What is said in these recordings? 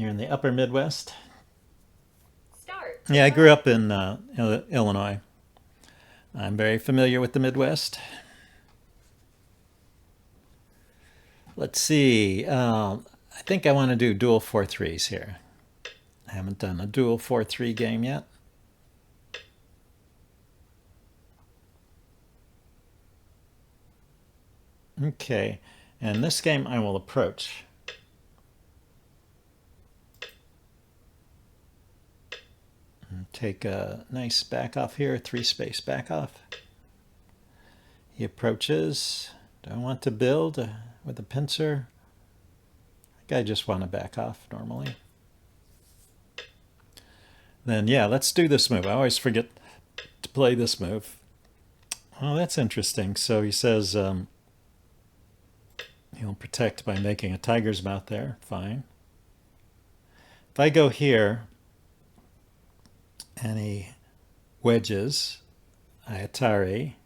You're in the upper Midwest? Start. Yeah, I grew up in Illinois. I'm very familiar with the Midwest. Let's see. I think I want to do dual 4-3s here. I haven't done a dual 4-3 game yet. Okay, and this game I will approach. Take a nice back off here, 3-space back off. He approaches. Do I want to build with a pincer? I think I just want to back off normally. Then yeah, let's do this move. I always forget to play this move. Oh, that's interesting. So he says he'll protect by making a tiger's mouth there. Fine. If I go here and he wedges, I Atari.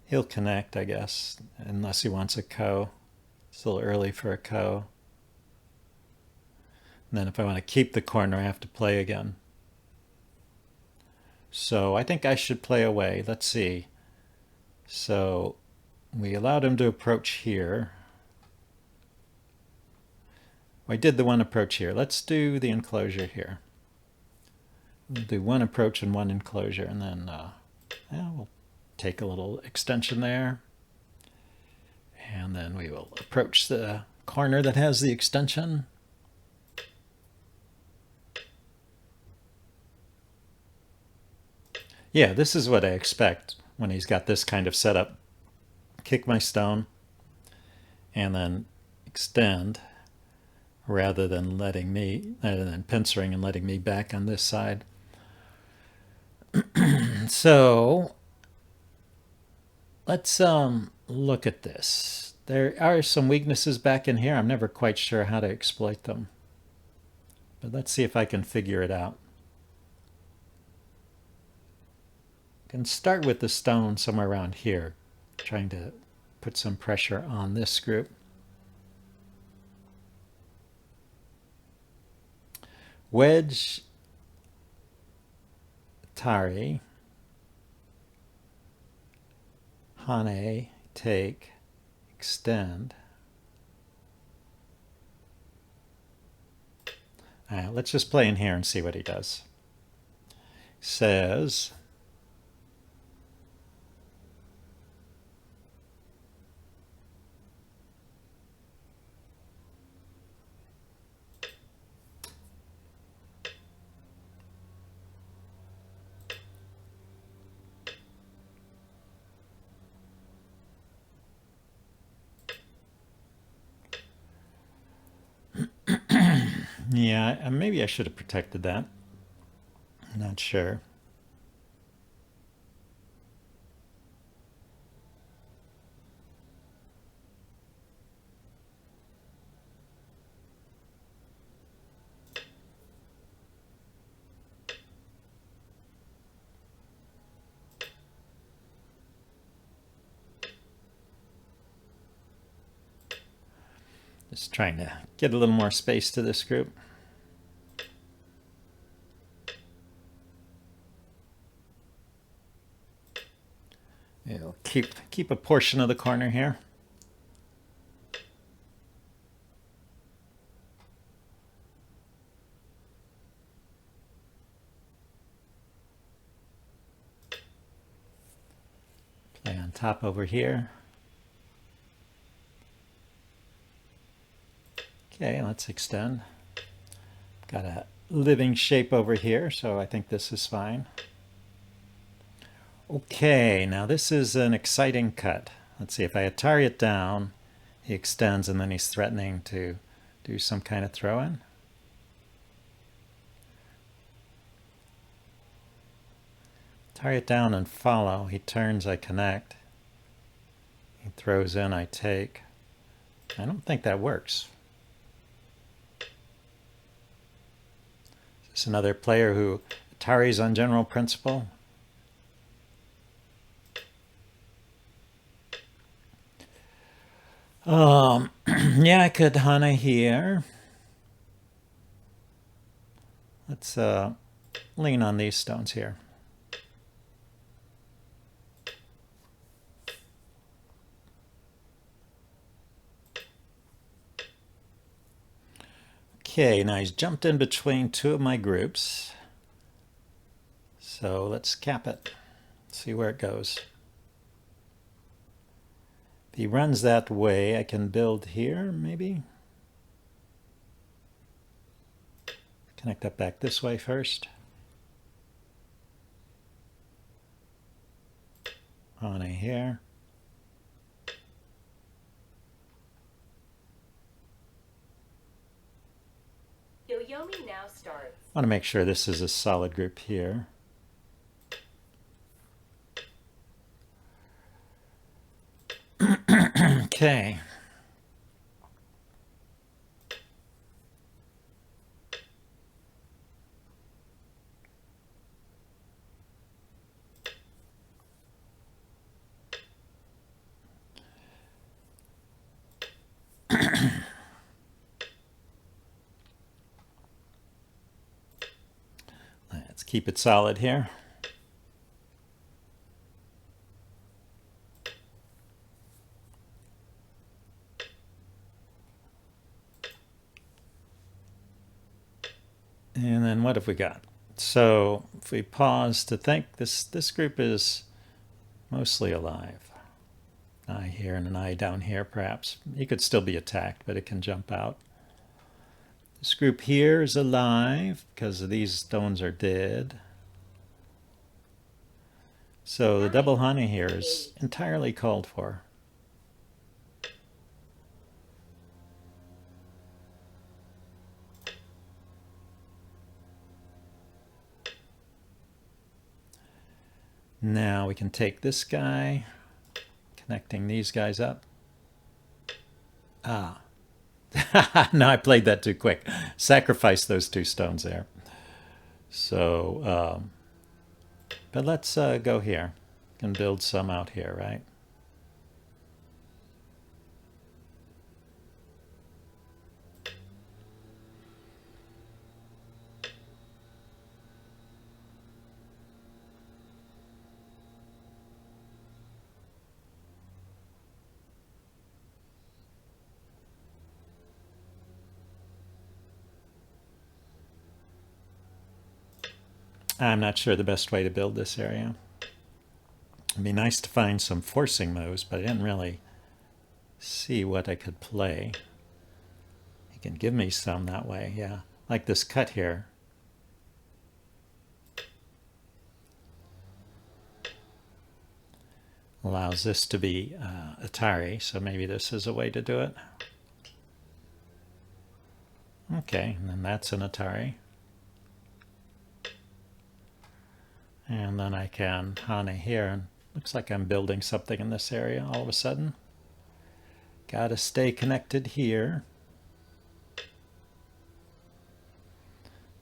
He'll connect, I guess, unless he wants a ko. It's a little early for a ko. And then if I want to keep the corner, I have to play again. So I think I should play away. Let's see. So we allowed him to approach here. I did the one approach here. Let's do the enclosure here. We'll do one approach and one enclosure, and then we'll take a little extension there. And then we will approach the corner that has the extension. Yeah, this is what I expect when he's got this kind of setup. Kick my stone and then extend rather than pincering and letting me back on this side. So let's look at this. There are some weaknesses back in here. I'm never quite sure how to exploit them. But let's see if I can figure it out. I can start with the stone somewhere around here, trying to put some pressure on this group. Wedge, Atari, Hane, take, extend. All right, let's just play in here and see what he does. Says, yeah, maybe I should have protected that. I'm not sure. Just trying to get a little more space to this group. It'll keep a portion of the corner here. Play on top over here. Okay, let's extend. Got a living shape over here, so I think this is fine. Okay, now this is an exciting cut. Let's see, if I Atari it down, he extends and then he's threatening to do some kind of throw-in. Atari it down and follow. He turns, I connect. He throws in, I take. I don't think that works. Is this another player who Atari's on general principle? Yeah, I could Hana here. Let's lean on these stones here. Okay, now he's jumped in between two of my groups. So let's cap it, see where it goes. If he runs that way, I can build here, maybe. Connect up back this way first. On a here. Yo-Yomi now starts. I want to make sure this is a solid group here. Okay. Let's keep it solid here. And then what have we got? So if we pause to think, this group is mostly alive. An eye here and an eye down here, perhaps. He could still be attacked, but it can jump out. This group here is alive because these stones are dead. So the double honey here is entirely called for. Now we can take this guy, connecting these guys up. Ah. No, I played that too quick. Sacrifice those two stones there. So, but let's go here. Can build some out here, right? I'm not sure the best way to build this area. It'd be nice to find some forcing moves, but I didn't really see what I could play. He can give me some that way, yeah. Like this cut here. Allows this to be Atari, so maybe this is a way to do it. Okay, and then that's an Atari. And then I can Hane here, and looks like I'm building something in this area all of a sudden. Gotta stay connected here.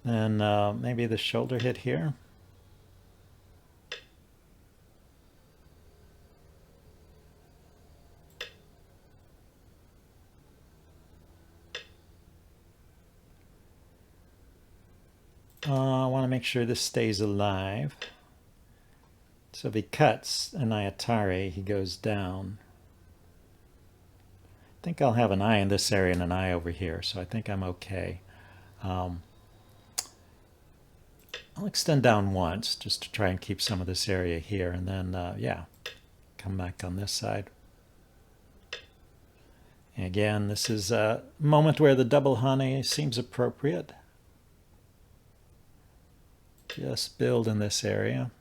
Then maybe the shoulder hit here. I want to make sure this stays alive. So if he cuts an eye Atari, he goes down. I think I'll have an eye in this area and an eye over here, so I think I'm okay. I'll extend down once just to try and keep some of this area here, and then, yeah, come back on this side. And again, this is a moment where the double honey seems appropriate. Just build in this area.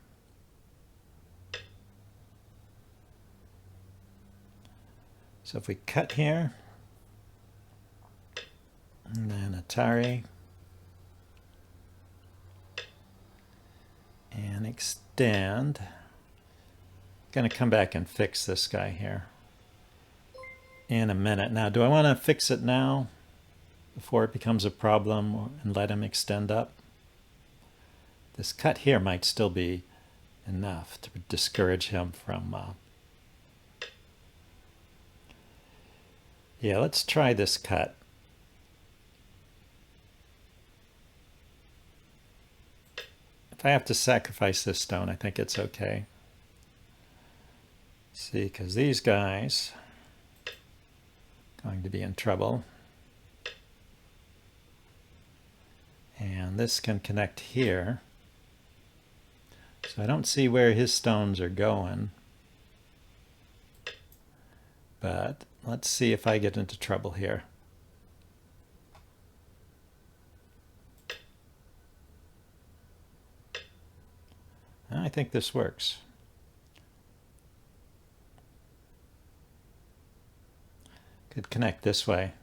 So if we cut here, and then Atari, and extend, going to come back and fix this guy here in a minute. Now, do I want to fix it now before it becomes a problem and let him extend up? This cut here might still be enough to discourage him from... yeah, let's try this cut. If I have to sacrifice this stone, I think it's okay. See, because these guys are going to be in trouble. And this can connect here. So I don't see where his stones are going. But let's see if I get into trouble here. I think this works. Could connect this way.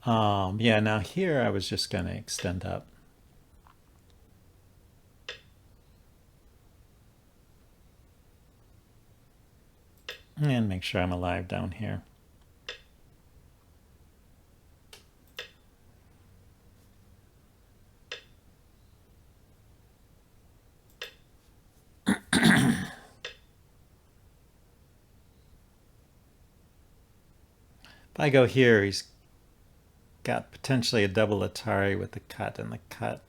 Yeah, now here I was just going to extend up. And make sure I'm alive down here. If I go here, he's got potentially a double Atari with the cut and the cut.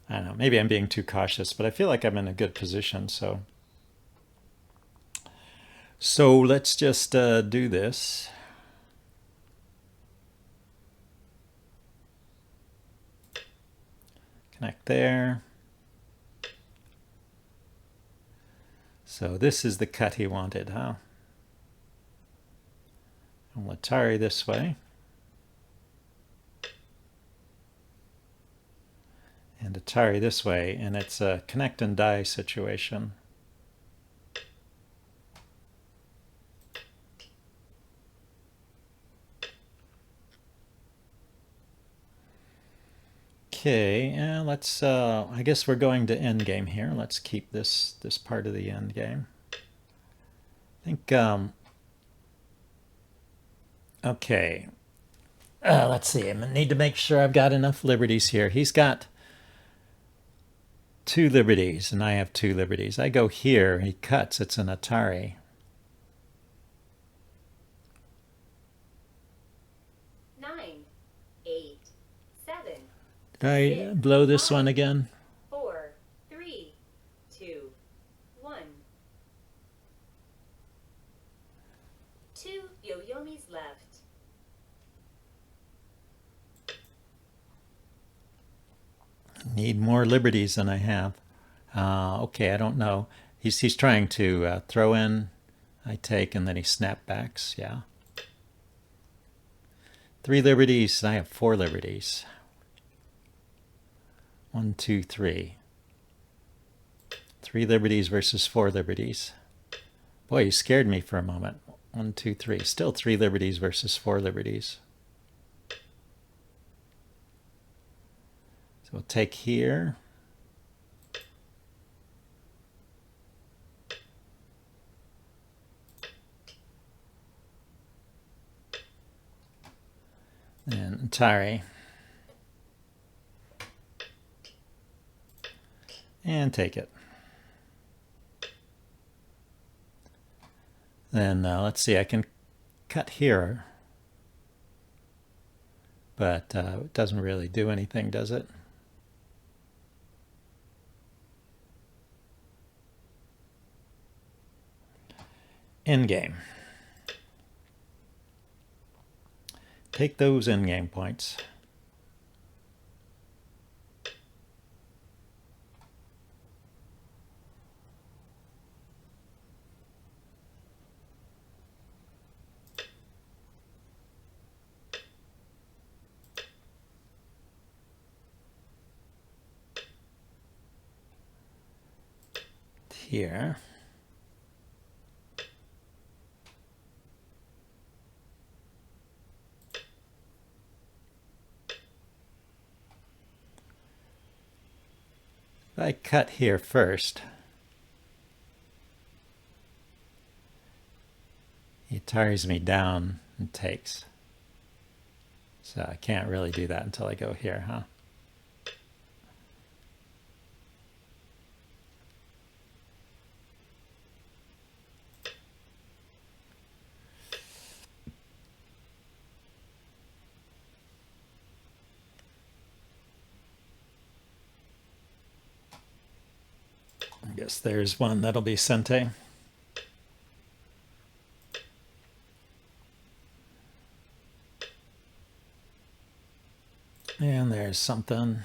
I don't know, maybe I'm being too cautious, but I feel like I'm in a good position, so let's just do this. Connect there. So this is the cut he wanted, huh? And we'll Atari this way. And Atari this way, and it's a connect and die situation. Okay, let's, I guess we're going to endgame here. Let's keep this part of the endgame. I think, okay. Let's see, I need to make sure I've got enough liberties here. He's got 2 liberties, and I have 2 liberties. I go here, he cuts, it's an Atari. Did I blow this one again? 4, 3, 2, 1. 2 yo-yomis left. Need more liberties than I have. Okay, I don't know. He's trying to throw in, I take, and then he snapbacks. Yeah. 3 liberties, and I have 4 liberties. 1, 2, 3. 3 liberties versus 4 liberties. Boy, you scared me for a moment. 1, 2, 3. Still 3 liberties versus 4 liberties. So we'll take here. And Atari. And take it. Then let's see, I can cut here. But it doesn't really do anything, does it? Endgame. Take those endgame points. Here. If I cut here first, he tires me down and takes. So I can't really do that until I go here, huh? guess there's one that'll be Sente. And there's something.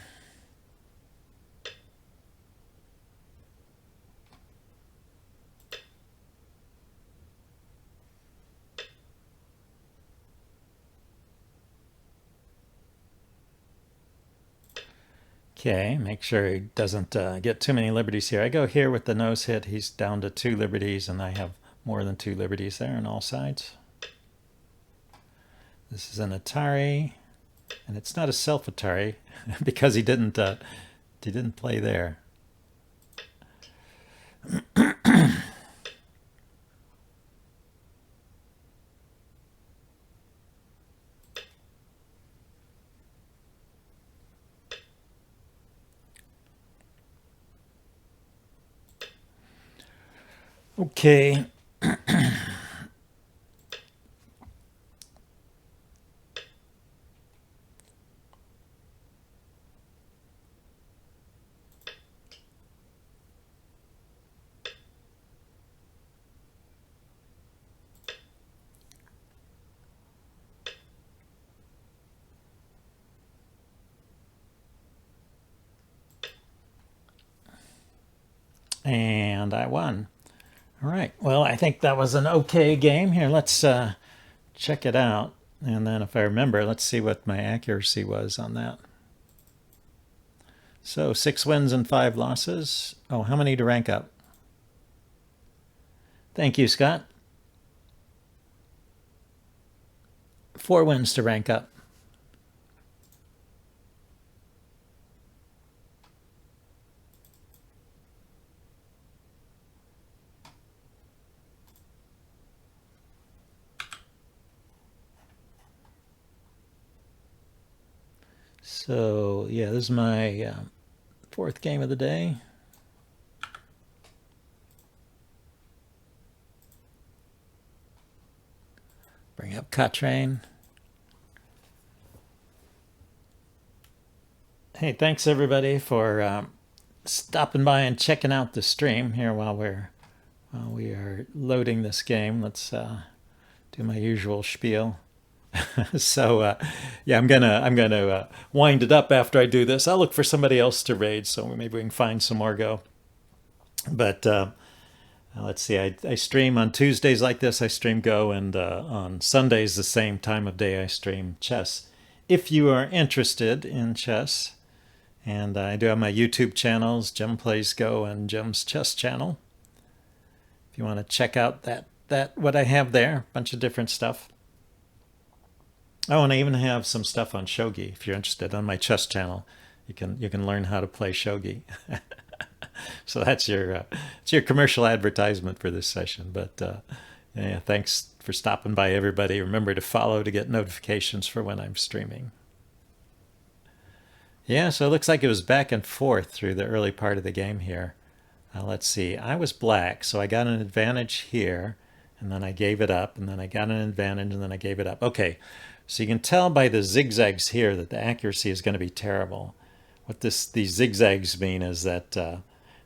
Okay, make sure he doesn't get too many liberties here. I go here with the nose hit. He's down to 2 liberties, and I have more than 2 liberties there on all sides. This is an Atari, and it's not a self Atari because he didn't play there. Okay. And I won. All right. Well, I think that was an okay game. Here, let's check it out. And then if I remember, let's see what my accuracy was on that. So 6 wins and 5 losses. Oh, how many to rank up? Thank you, Scott. 4 wins to rank up. So, yeah, this is my 4th game of the day. Bring up Katrin. Hey, thanks everybody for stopping by and checking out the stream here while we are loading this game. Let's do my usual spiel. So yeah, I'm gonna wind it up after I do this. I'll look for somebody else to raid, so maybe we can find some more go. But let's see. I stream on Tuesdays like this. I stream Go, and on Sundays the same time of day I stream chess. If you are interested in chess, and I do have my YouTube channels, Jim Plays Go and Jim's Chess channel. If you want to check out that what I have there, a bunch of different stuff. Oh, and I even have some stuff on shogi. If you're interested, on my chess channel, you can learn how to play shogi. So that's your commercial advertisement for this session. But yeah, thanks for stopping by, everybody. Remember to follow to get notifications for when I'm streaming. Yeah, so it looks like it was back and forth through the early part of the game here. Let's see. I was black, so I got an advantage here, and then I gave it up, and then I got an advantage, and then I gave it up. Okay. So you can tell by the zigzags here that the accuracy is going to be terrible. What these zigzags mean is that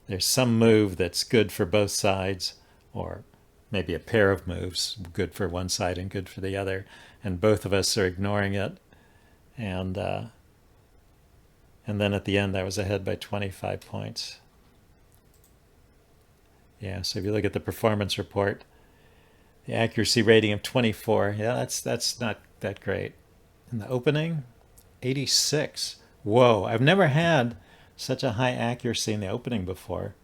there's some move that's good for both sides, or maybe a pair of moves, good for one side and good for the other, and both of us are ignoring it. And then at the end, I was ahead by 25 points. Yeah, so if you look at the performance report, the accuracy rating of 24, yeah, that's not that great. In the opening, 86. Whoa, I've never had such a high accuracy in the opening before.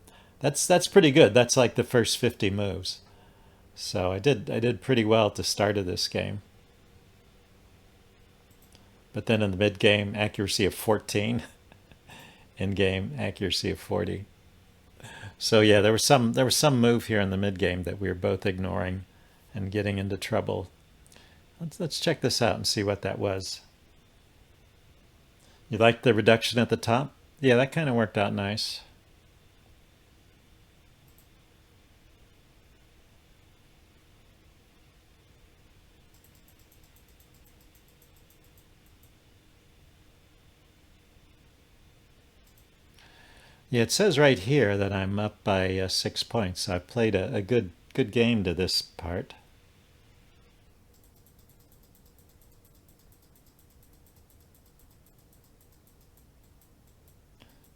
That's pretty good. That's like the first 50 moves. So I did pretty well at the start of this game. But then in the mid game, accuracy of 14. In game, accuracy of 40. So yeah, there was some move here in the mid game that we were both ignoring and getting into trouble. Let's check this out and see what that was. You like the reduction at the top? Yeah, that kind of worked out nice. Yeah, it says right here that I'm up by 6 points. I played a good game to this part.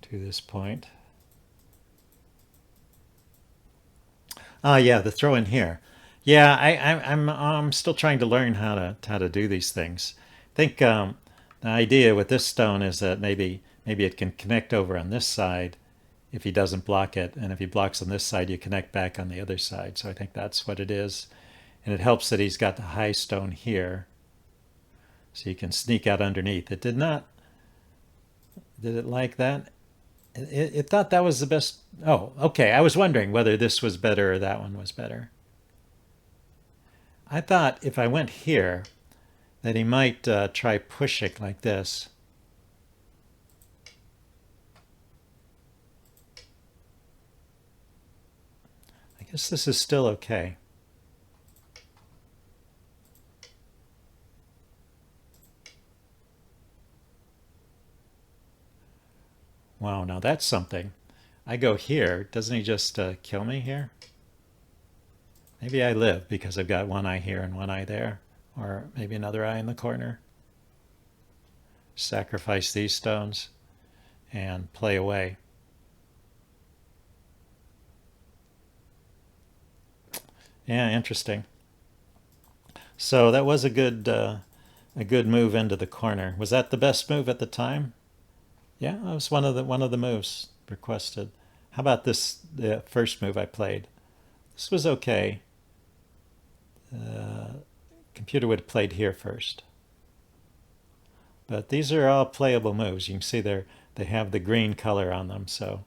To this point. Ah, yeah, the throw in here. Yeah, I'm still trying to learn how to do these things. I think the idea with this stone is that maybe it can connect over on this side if he doesn't block it, and if he blocks on this side, you connect back on the other side. So I think that's what it is, and it helps that he's got the high stone here, so you can sneak out underneath. It did not. Did it like that? It thought that was the best. Oh, okay. I was wondering whether this was better or that one was better. I thought if I went here, that he might try pushing like this. I guess this is still okay. Wow, now that's something. I go here. Doesn't he just kill me here? Maybe I live because I've got one eye here and one eye there. Or maybe another eye in the corner. Sacrifice these stones and play away. Yeah, interesting. So that was a good move into the corner. Was that the best move at the time? Yeah, that was one of the moves requested. How about this? The first move I played. This was okay. Computer would have played here first. But these are all playable moves. You can see they have the green color on them. So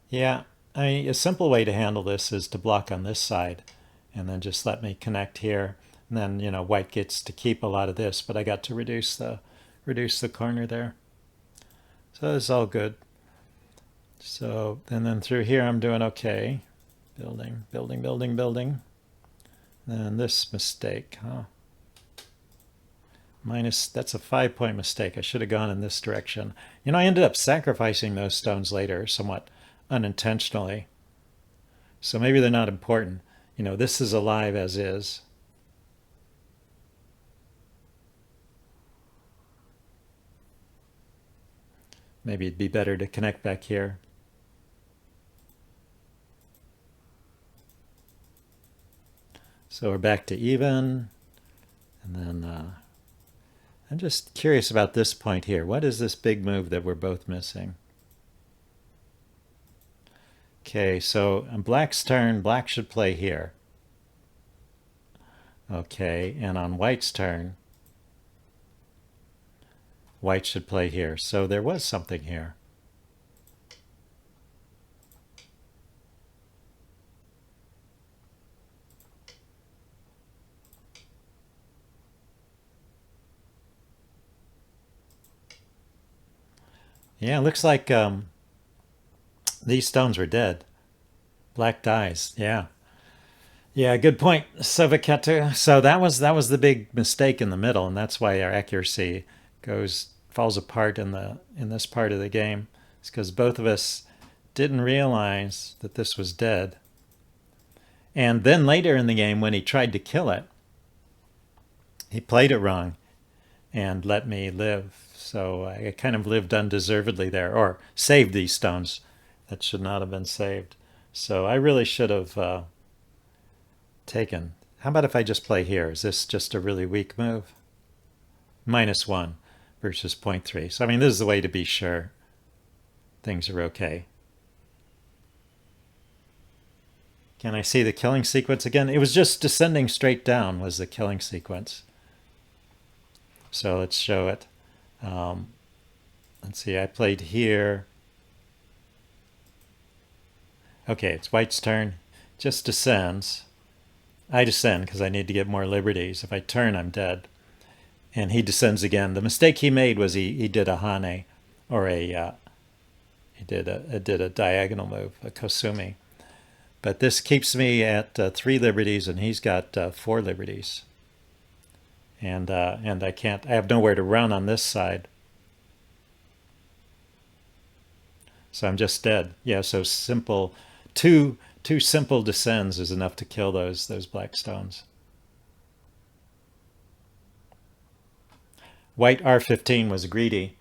yeah, I mean, a simple way to handle this is to block on this side, and then just let me connect here. And then white gets to keep a lot of this, but I got to reduce the corner there. So it's all good. So and then through here I'm doing okay. Building, building, building, building. Then this mistake, huh? That's a 5-point mistake. I should have gone in this direction. I ended up sacrificing those stones later, somewhat unintentionally. So maybe they're not important. This is alive as is. Maybe it'd be better to connect back here. So we're back to even. And then I'm just curious about this point here. What is this big move that we're both missing? Okay, so on black's turn, black should play here. Okay, and on white's turn, white should play here. So there was something here. Yeah, it looks like these stones were dead. Black dies. Yeah. Yeah, good point, Saviketu. So that was the big mistake in the middle, and that's why our accuracy falls apart in this part of the game. It's because both of us didn't realize that this was dead. And then later in the game, when he tried to kill it, he played it wrong and let me live. So I kind of lived undeservedly there, or saved these stones that should not have been saved. So I really should have taken. How about if I just play here? Is this just a really weak move? -1 versus 0.3. So I mean, this is the way to be sure things are okay. Can I see the killing sequence again? It was just descending straight down was the killing sequence. So let's show it. Let's see, I played here. Okay, it's white's turn. Just descends. I descend because I need to get more liberties. If I turn, I'm dead. And he descends again. The mistake he made was he did a hane, or he did a diagonal move, a kosumi. But this keeps me at 3 liberties, and he's got 4 liberties. and I can't. I have nowhere to run on this side, so I'm just dead. Yeah, so simple, two simple descends is enough to kill those black stones. White R15 was greedy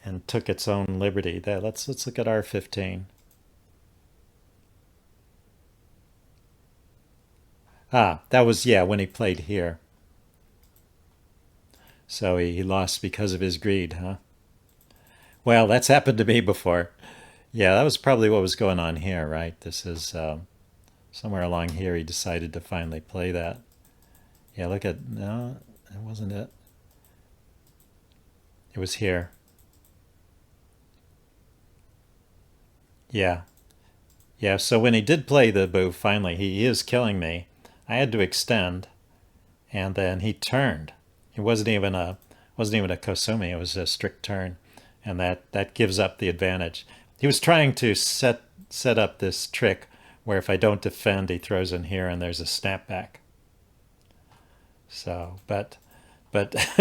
and took its own liberty. There, let's look at R15. Ah, that was, yeah, when he played here. So he lost because of his greed, huh? Well, that's happened to me before. Yeah, that was probably what was going on here, right? This is somewhere along here he decided to finally play that. Yeah, look at, no, that wasn't it. It was here. Yeah. Yeah, so when he did play the move, finally, he is killing me. I had to extend, and then he turned. It wasn't even a Kosumi, it was a strict turn. And that gives up the advantage. He was trying to set up this trick where if I don't defend, he throws in here and there's a snapback. So, but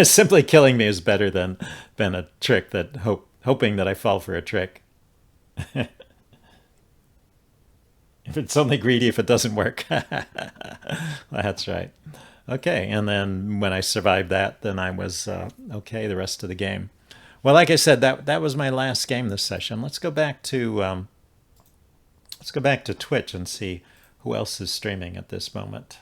simply killing me is better than a trick that hoping that I fall for a trick. If it's only greedy if it doesn't work. That's right. Okay, and then when I survived that, then I was okay the rest of the game. Well, like I said, that was my last game this session. Let's go back to Twitch and see who else is streaming at this moment.